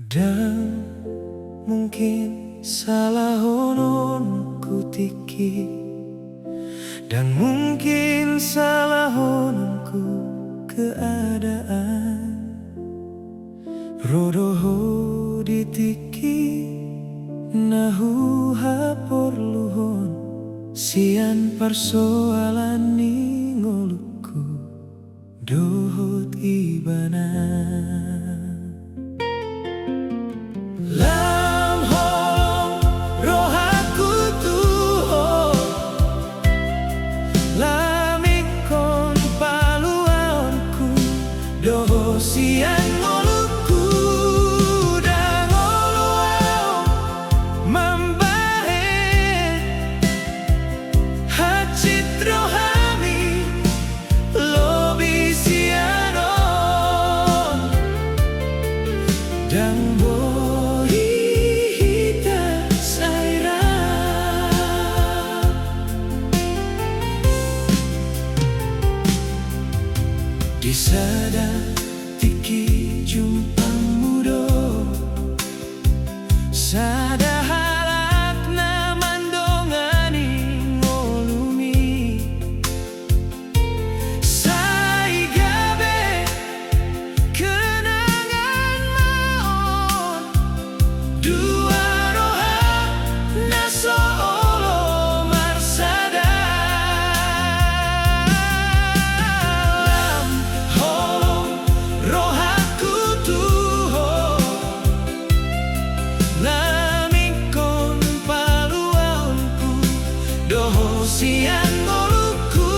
Dan mungkin salah hononku tiki, dan mungkin salah hononku keadaan. Rodoho ditiki nahu hapor luhon, sian persoalan ni ngoluku dohot ibana. Lam holong rohaku tuho, lamikon paluanku doho sian ngoluku dan ngoluau membahe hacit rohami lobi sianon dan di sada tiki jumpa mudo, sada halak na mandongani ngolumi, sai gabe kenangan maon dua roha naso olo marsada. Doho sian ngoluku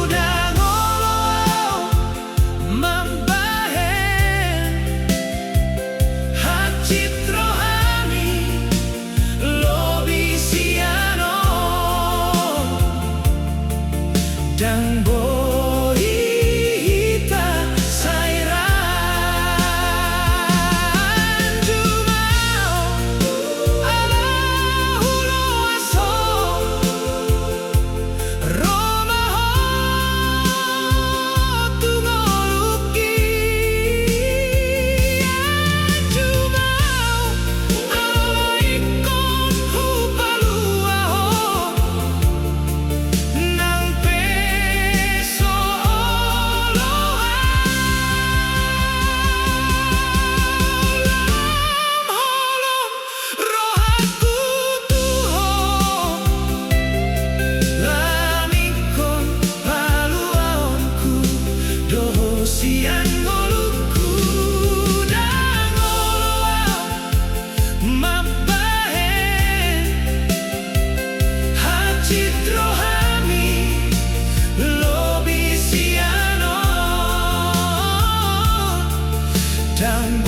dan ngoloau membahen hacit rohani lobi siano dan boi hita sairan jumau ala hulo aso sian ngoluku dan ngoloau membahen hacit rohami lobi siano dan